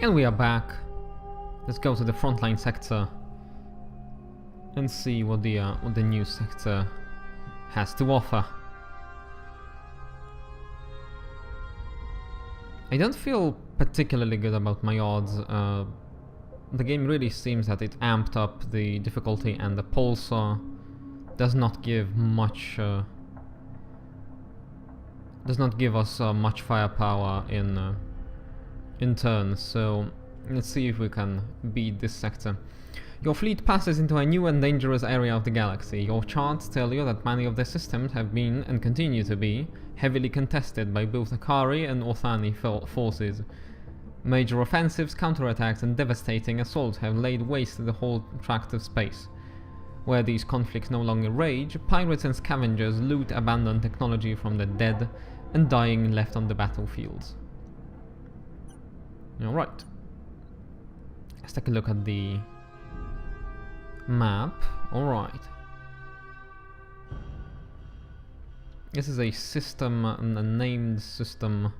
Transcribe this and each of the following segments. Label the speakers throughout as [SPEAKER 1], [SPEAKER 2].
[SPEAKER 1] And we are back. Let's go to the frontline sector and see what the new sector has to offer. I don't feel particularly good about my odds. The game really seems that it amped up the difficulty, and the pulsar does not give much. Does not give us much firepower in turn. So let's see if we can beat this sector. Your fleet passes into a new and dangerous area of the galaxy. Your charts tell you that many of the systems have been, and continue to be, heavily contested by both Akari and Orthani forces. Major offensives, counterattacks, and devastating assaults have laid waste to the whole tract of space. Where these conflicts no longer rage, pirates and scavengers loot abandoned technology from the dead and dying left on the battlefields. Alright. Let's take a look at the map. Alright. This is a system, a named system,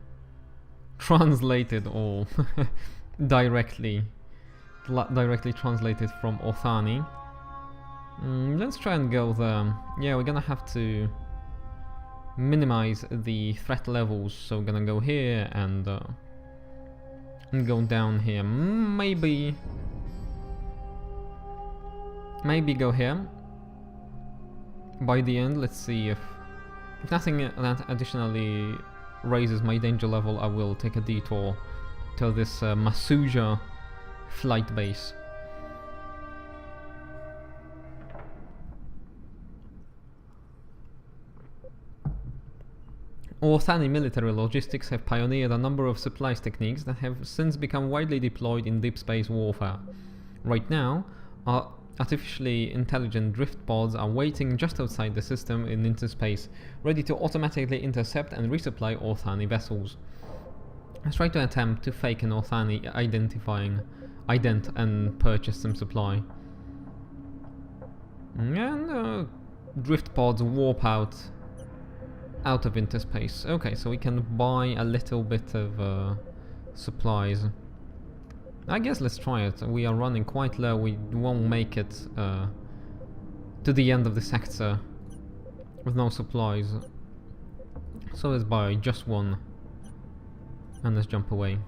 [SPEAKER 1] translated or directly translated from Orthani. Let's try and go there. Yeah, we're gonna have to minimize the threat levels, so we're gonna go here and go down here. Maybe go here by the end. Let's see if nothing that additionally raises my danger level. I will take a detour to this Masuja flight base. Orthani military logistics have pioneered a number of supplies techniques that have since become widely deployed in deep space warfare. Right now, our artificially intelligent drift pods are waiting just outside the system in interspace, ready to automatically intercept and resupply Orthani vessels. Let's try to attempt to fake an Orthani ident and purchase some supply. And drift pods warp out of interspace. Okay, so we can buy a little bit of supplies. I guess let's try it. We are running quite low. We won't make it to the end of the sector with no supplies. So let's buy just one and let's jump away.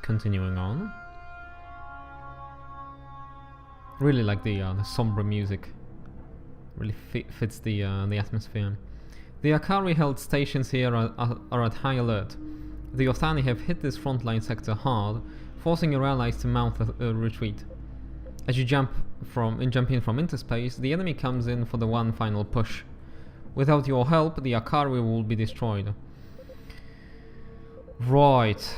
[SPEAKER 1] Continuing on. Really like the somber music. Really fits the atmosphere. The Akari-held stations here are at high alert. The Orthani have hit this frontline sector hard, forcing your allies to mount a retreat. As you jump in from interspace, the enemy comes in for the one final push. Without your help, the Akari will be destroyed. Right.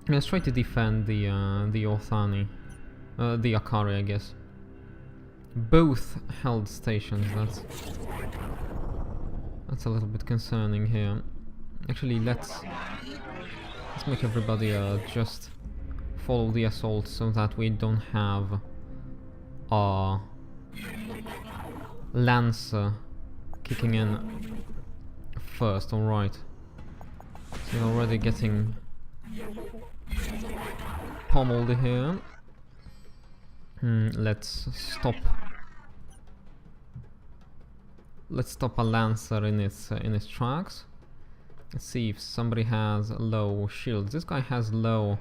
[SPEAKER 1] Let's try to defend the Orthani, the Akari, I guess. Both held stations. That's a little bit concerning here. Actually, let's make everybody just follow the assault so that we don't have our Lancer kicking in first. All right. So we're already getting pommeled here. Let's stop a Lancer in its tracks. Let's see if somebody has low shields. This guy has low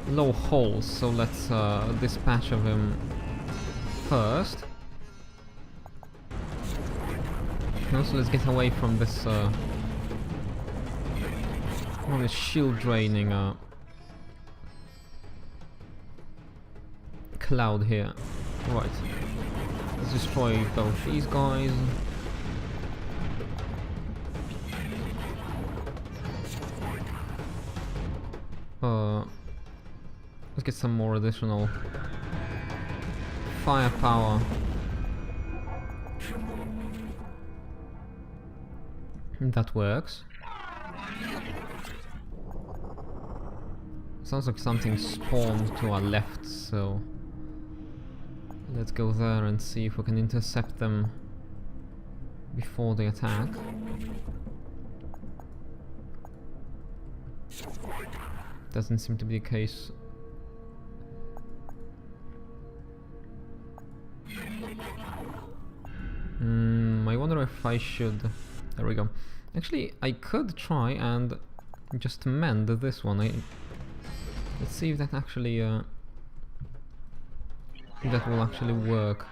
[SPEAKER 1] holes, so let's dispatch of him first. Also, let's get away from this shield draining cloud here. Right. Let's destroy both these guys. Let's get some more additional firepower. That works. Sounds like something spawned to our left, so Let's go there and see if we can intercept them before they attack. Doesn't seem to be the case. I wonder if I should... There we go. Actually, I could try and just mend this one. Let's see if that actually... that will actually work.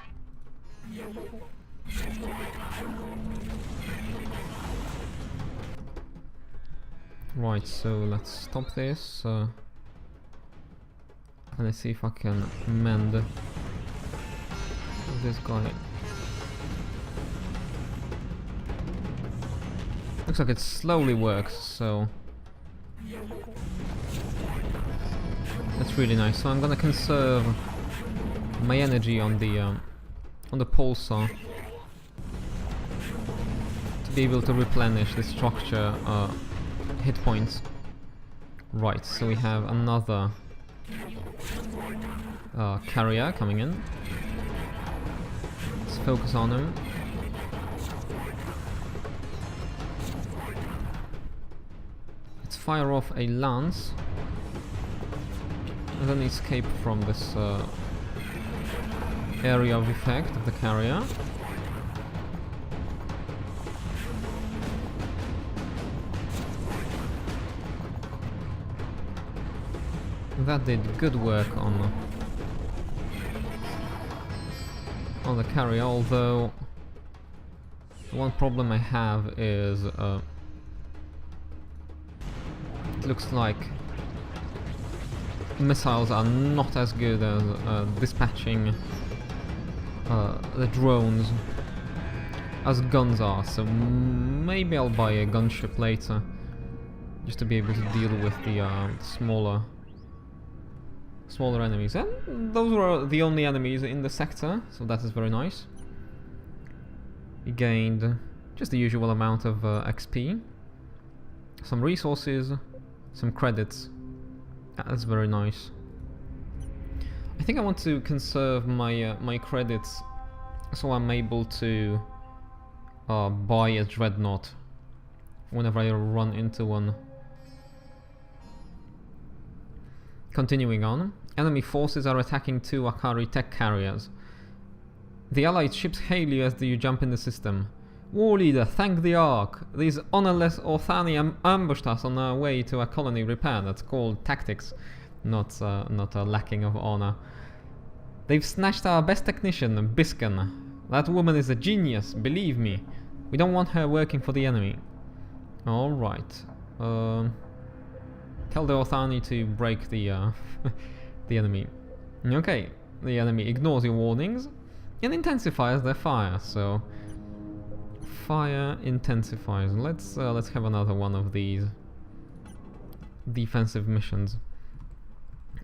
[SPEAKER 1] Right, so let's stop this. And let's see if I can mend this guy. Looks like it slowly works, so that's really nice. So I'm gonna conserve my energy on the pulsar to be able to replenish the structure hit points. Right, so we have another carrier coming in. Let's focus on him. Let's fire off a lance and then escape from this area of effect of the carrier. That did good work on the carrier, although the one problem I have is it looks like missiles are not as good as dispatching the drones as guns are, so maybe I'll buy a gunship later just to be able to deal with the smaller enemies. And those were the only enemies in the sector, so that is very nice. We gained just the usual amount of XP, some resources, some credits. That's very nice. I think I want to conserve my my credits so I'm able to buy a dreadnought whenever I run into one. Continuing on, enemy forces are attacking 2 Akari tech carriers. The allied ships hail you as you jump in the system. War leader, thank the Ark. These honorless Orthani ambushed us on our way to a colony repair. That's called tactics, not a lacking of honor. They've snatched our best technician, Biscan. That woman is a genius, believe me. We don't want her working for the enemy. Alright. Tell the Orthani to break the the enemy. Okay, the enemy ignores your warnings and intensifies their fire, so fire intensifies. Let's have another one of these defensive missions.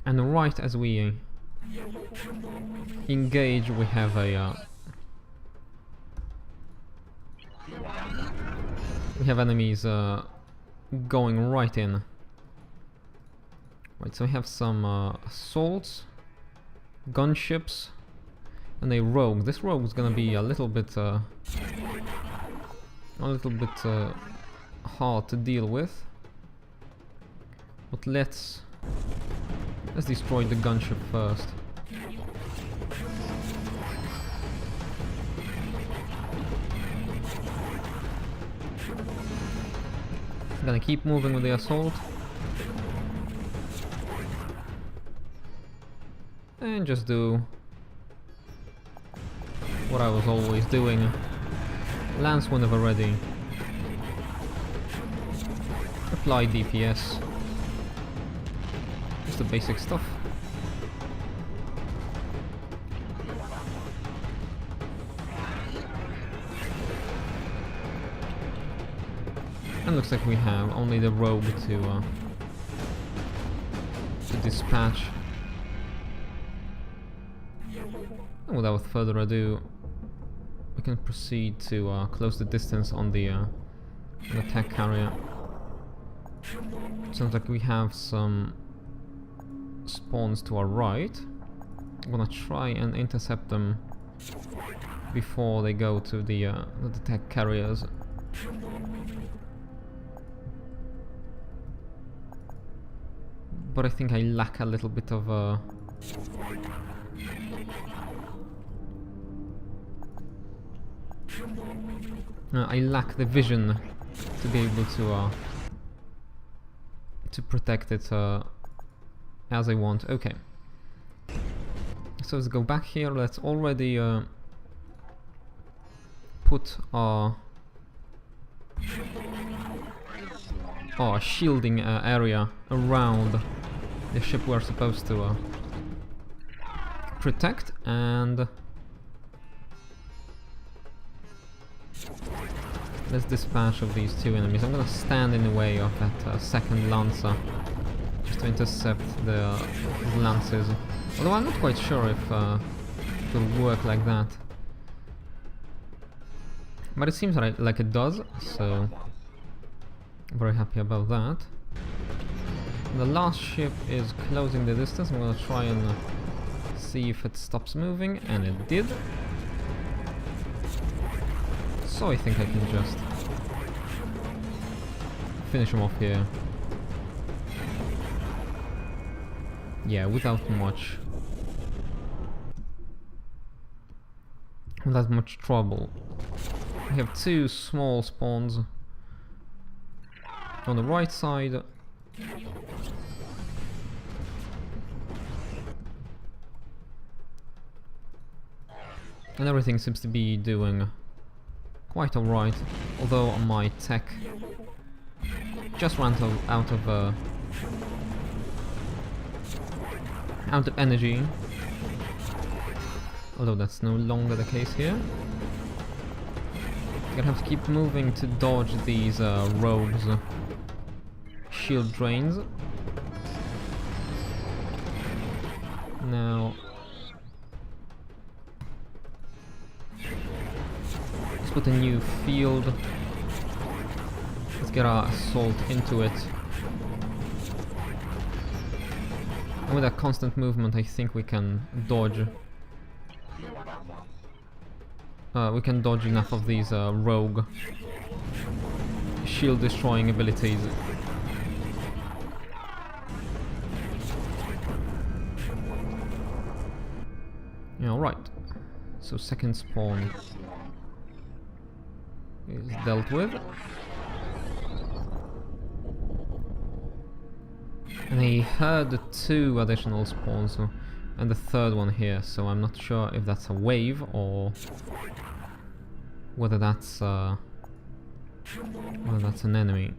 [SPEAKER 1] And right as we engage, we have enemies going right in. Right, so we have some assaults, gunships, and a rogue. This rogue is gonna be a little bit hard to deal with. But let's destroy the gunship first. I'm gonna keep moving with the assault. And just do what I was always doing. Lance whenever ready. Apply DPS. Just the basic stuff. And looks like we have only the rogue to dispatch. And without further ado, we can proceed to close the distance on the tech carrier. Sounds like we have some spawns to our right. I'm gonna try and intercept them before they go to the tech carriers. But I think I lack a little bit of I lack the vision to be able to protect it as I want. Okay. So let's go back here. Let's already put our shielding area around the ship we're supposed to protect, and let's dispatch of these two enemies. I'm gonna stand in the way of that second lancer just to intercept the lances. Although I'm not quite sure if it will work like that. But it seems like it does, so I'm very happy about that. The last ship is closing the distance. I'm gonna try and see if it stops moving, and it did. So I think I can just finish him off here. Yeah, without much trouble. We have two small spawns on the right side. And everything seems to be doing quite alright, although my tech just ran out of energy. Although that's no longer the case here. Gonna have to keep moving to dodge these rogues' shield drains. Now let's put a new field. Let's get our assault into it. And with that constant movement, I think we can dodge. We can dodge enough of these rogue shield destroying abilities. Yeah, alright. So second spawn is dealt with. And I heard 2 additional spawns and the third one here, so I'm not sure if that's a wave or whether that's an enemy.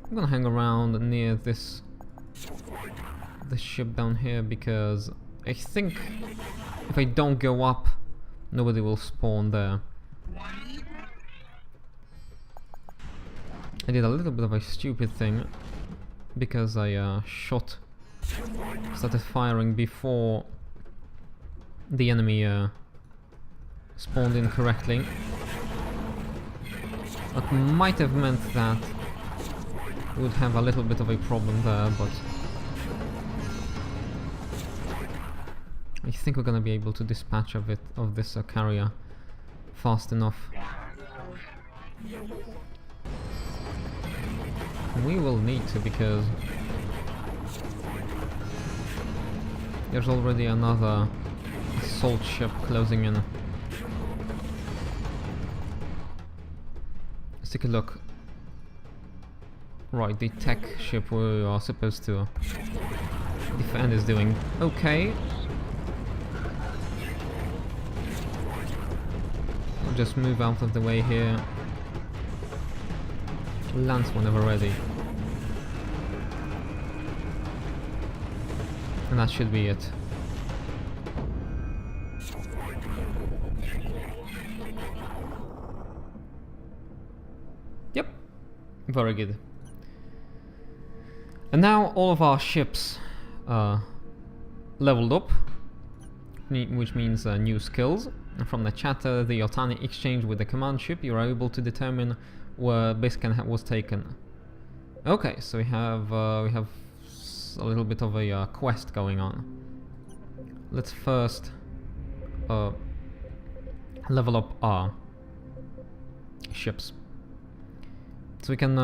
[SPEAKER 1] I'm gonna hang around near this ship down here, because I think if I don't go up, nobody will spawn there. I did a little bit of a stupid thing because I started firing before the enemy spawned in correctly. That might have meant that we would have a little bit of a problem there, but I think we're gonna be able to dispatch of this carrier fast enough. We will need to, because there's already another assault ship closing in. Let's take a look. Right, the tech ship we are supposed to defend is doing okay. I'll just move out of the way here. Lance whenever ready. And that should be it. Yep, very good. And now all of our ships leveled up, which means new skills. And from the chatter, the Otani exchange with the command ship, you are able to determine where base camp was taken. Okay, so we have a little bit of a quest going on. Let's first level up our ships. So we can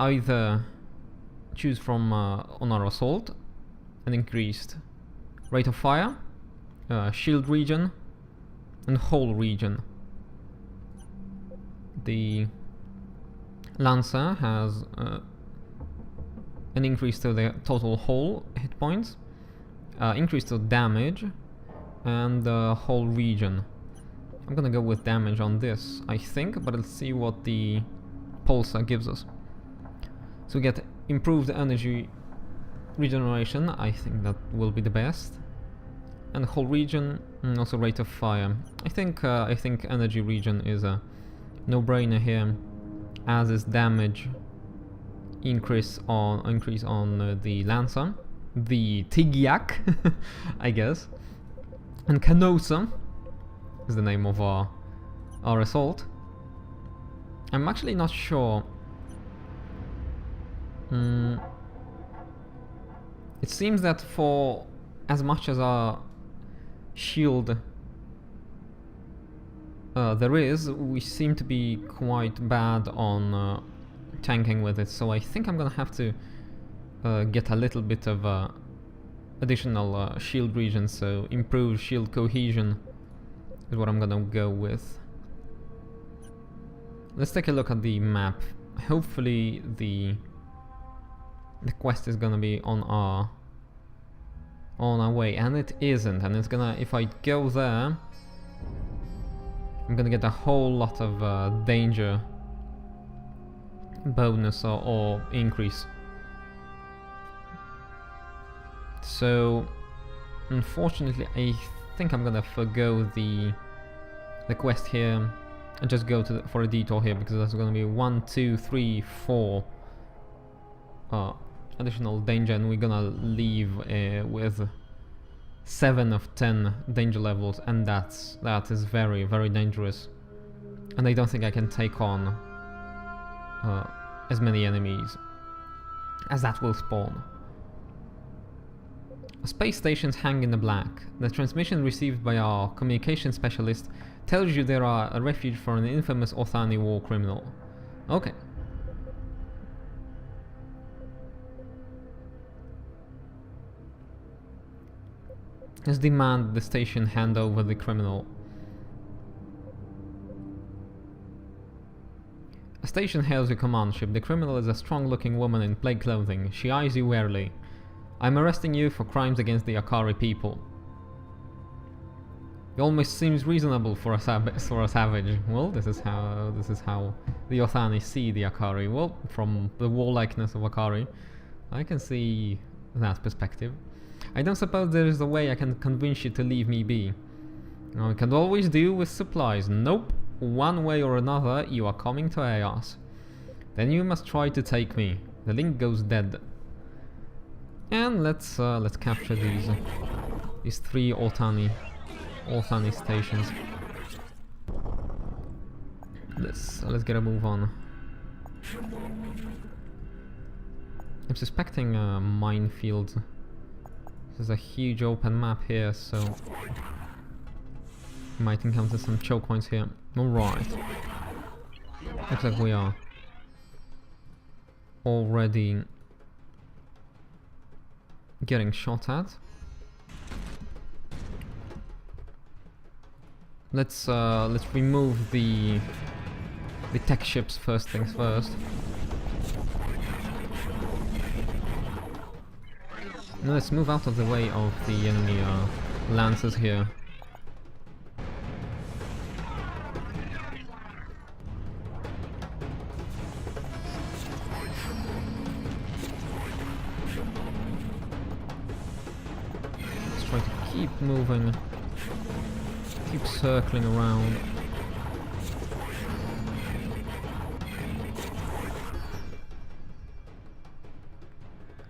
[SPEAKER 1] either choose from on our assault an increased rate of fire, shield region, and hull region. The Lancer has an increase to the total hull hit points, increase to damage, and hull region. I'm gonna go with damage on this, I think, but let's see what the pulsar gives us. So we get improved energy regeneration, I think that will be the best. And hull region, and also rate of fire. I think energy region is a no-brainer here, as is damage increase on the Lancer, the Tigyak, I guess, and Canosa is the name of our assault. I'm actually not sure. It seems that for as much as our shield there is, we seem to be quite bad on tanking with it, so I think I'm gonna have to get a little bit of additional shield region, so improved shield cohesion is what I'm gonna go with. Let's take a look at the map. Hopefully the quest is gonna be on our way, and it isn't, and it's gonna, if I go there, I'm gonna get a whole lot of danger bonus or increase. So unfortunately I think I'm gonna forgo the quest here and just go to for a detour here, because that's gonna be 1, 2, 3, 4 additional danger, and we're gonna leave with 7 of 10 danger levels, and that is very, very dangerous. And I don't think I can take on as many enemies as that will spawn. Space stations hang in the black. The transmission received by our communication specialist tells you they are a refuge for an infamous Othani war criminal. Okay. Let's demand the station hand over the criminal. A station hails your command ship. The criminal is a strong-looking woman in plaid clothing. She eyes you warily. I'm arresting you for crimes against the Akari people. It almost seems reasonable for a savage. Well, this is how the Othani see the Akari. Well, from the warlikeness of Akari, I can see that perspective. I don't suppose there is a way I can convince you to leave me be. I can always do with supplies. Nope. One way or another, you are coming to Aeos. Then you must try to take me. The link goes dead. And let's capture these 3 Othani stations. Let's get a move on. I'm suspecting minefields. There's a huge open map here, so we might encounter some choke points here. Alright. Looks like we are already getting shot at. Let's remove the tech ships first things first. Now let's move out of the way of the enemy lancers here. Let's try to keep moving, keep circling around.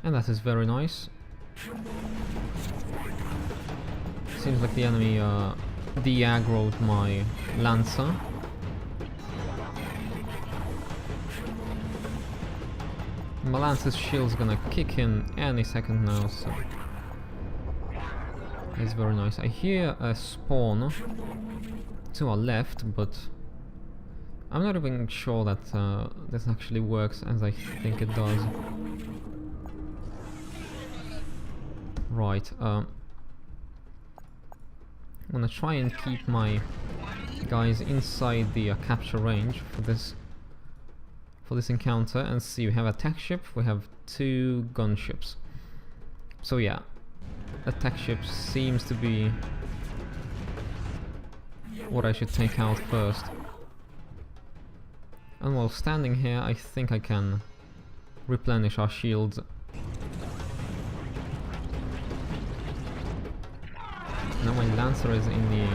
[SPEAKER 1] And that is very nice. Seems like the enemy de-aggroed my Lancer. Malance's shield's gonna kick in any second now, so it's very nice. I hear a spawn to our left, but I'm not even sure that this actually works as I think it does. Right, I'm gonna try and keep my guys inside the capture range for this encounter, and see, we have attack ship, we have 2 gunships. So yeah, attack ship seems to be what I should take out first. And while standing here, I think I can replenish our shields. Now my Lancer is in the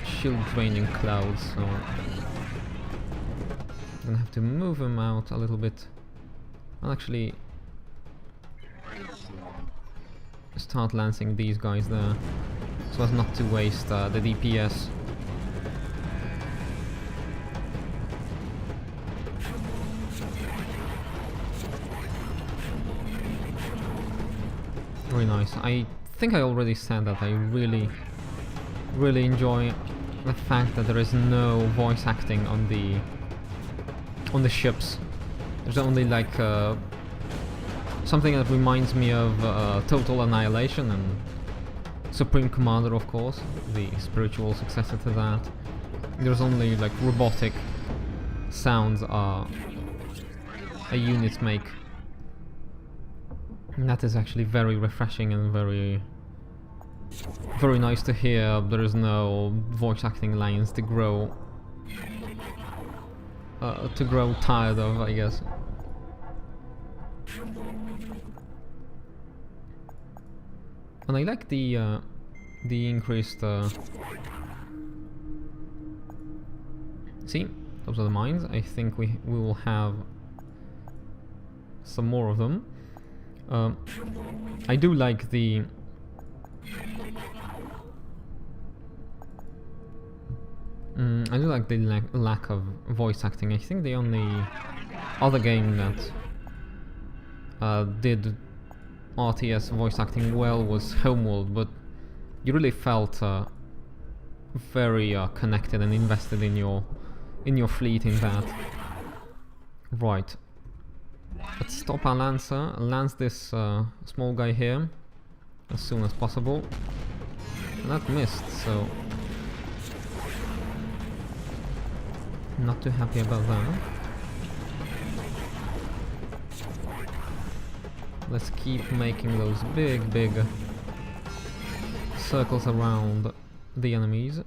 [SPEAKER 1] shield draining clouds, so I'm gonna have to move him out a little bit. I'll actually start lancing these guys there, so as not to waste the DPS. Very nice. I think I already said that I really enjoy the fact that there is no voice acting on the ships. There's only like something that reminds me of Total Annihilation and Supreme Commander, of course, the spiritual successor to that. There's only like robotic sounds a units make. And that is actually very refreshing and very nice to hear. There is no voice acting lines to grow tired of, I guess. And I like the increased. See, those are the mines. I think we will have some more of them. I do like the lack of voice acting. I think the only other game that did RTS voice acting well was Homeworld, but you really felt very connected and invested in your fleet in that. Right. Let's stop our Lancer, lance this small guy here as soon as possible. And that missed, so not too happy about that. Let's keep making those big circles around the enemies,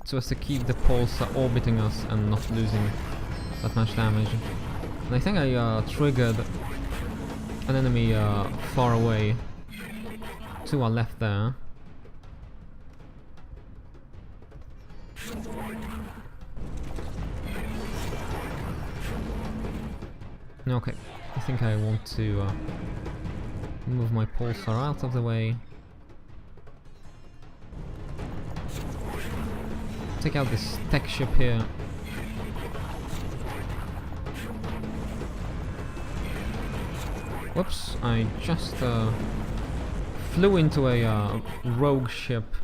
[SPEAKER 1] so as to keep the pulse orbiting us and not losing that much damage. And I think I triggered an enemy far away to our left there. Okay, I think I want to move my pulsar out of the way. Take out this tech ship here. Whoops, I just flew into a rogue ship.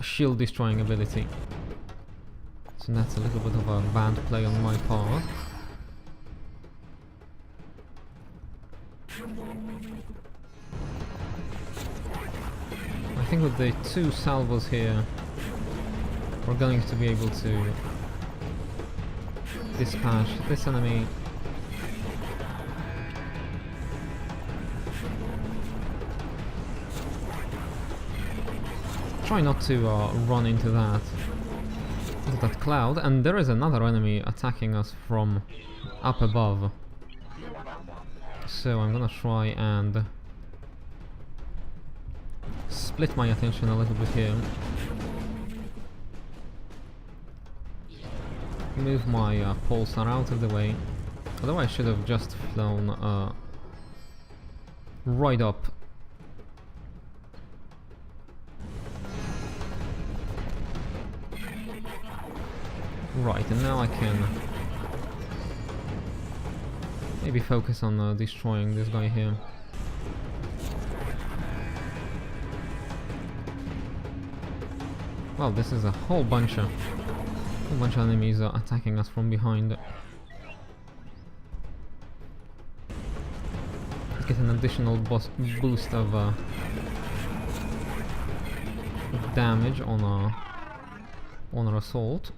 [SPEAKER 1] Shield destroying ability. So that's a little bit of a bad play on my part. I think with the 2 salvos here, we're going to be able to dispatch this enemy. Try not to run into that cloud, and there is another enemy attacking us from up above. So I'm gonna try and split my attention a little bit here. Move my pulsar out of the way. Although I should have just flown right up. Right, and now I can maybe focus on destroying this guy here. Well, this is a whole bunch of enemies attacking us from behind. Get an additional boost of damage on our assault.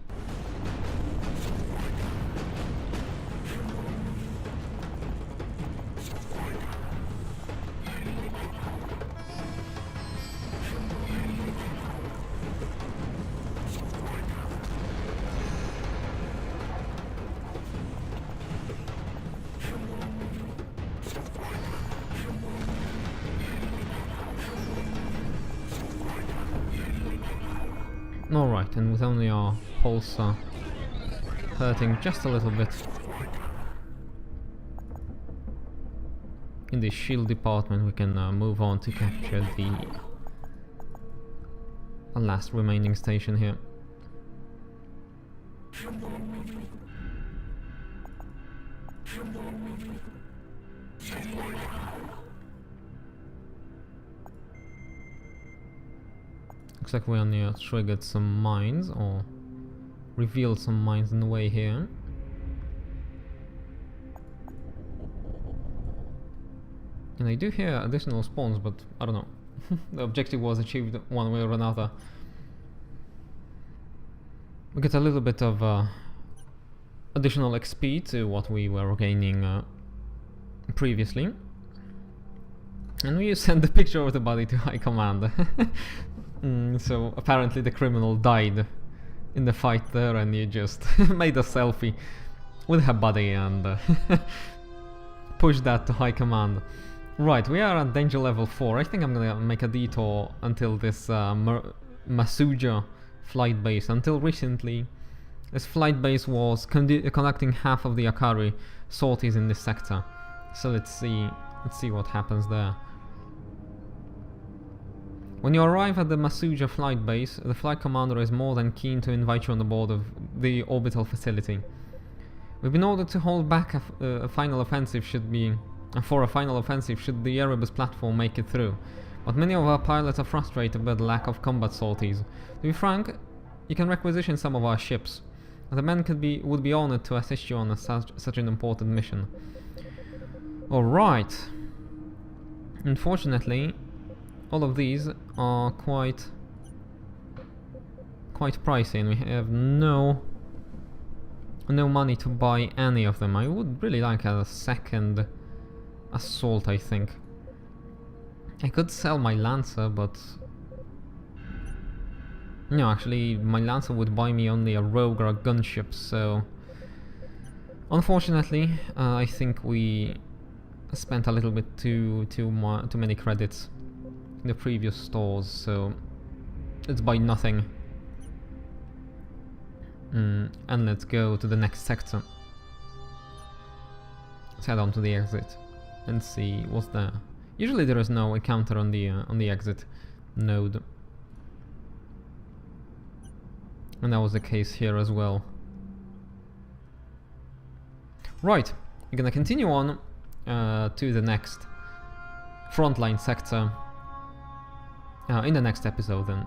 [SPEAKER 1] Alright, and with only our pulse hurting just a little bit in the shield department, we can move on to capture the last remaining station here. Looks like we only triggered some mines, or revealed some mines in the way here. And I do hear additional spawns, but I don't know. The objective was achieved one way or another. We get a little bit of additional XP to what we were gaining previously. And we send the picture of the body to High Command. So apparently the criminal died in the fight there, and you just made a selfie with her body and pushed that to High Command. Right, we are at danger level 4. I think I'm gonna make a detour until this Masuja flight base. Until recently, this flight base was conducting half of the Akari sorties in this sector. So let's see what happens there. When you arrive at the Masuja flight base, the flight commander is more than keen to invite you on the board of the orbital facility. We've been ordered to hold back a final offensive should the Erebus platform make it through, but many of our pilots are frustrated by the lack of combat sorties. To be frank, you can requisition some of our ships. The men would be honored to assist you on such an important mission. Alright. Unfortunately, all of these are quite pricey, and we have no money to buy any of them. I would really like a second assault, I think. I could sell my Lancer, but no, actually my Lancer would buy me only a rogue or a gunship, so unfortunately I think we spent a little bit too many credits in the previous stores, so let's buy nothing. And let's go to the next sector. Let's head on to the exit and see what's there. Usually there is no encounter on the exit node, and that was the case here as well. Right, we're gonna continue on to the next frontline sector in the next episode then.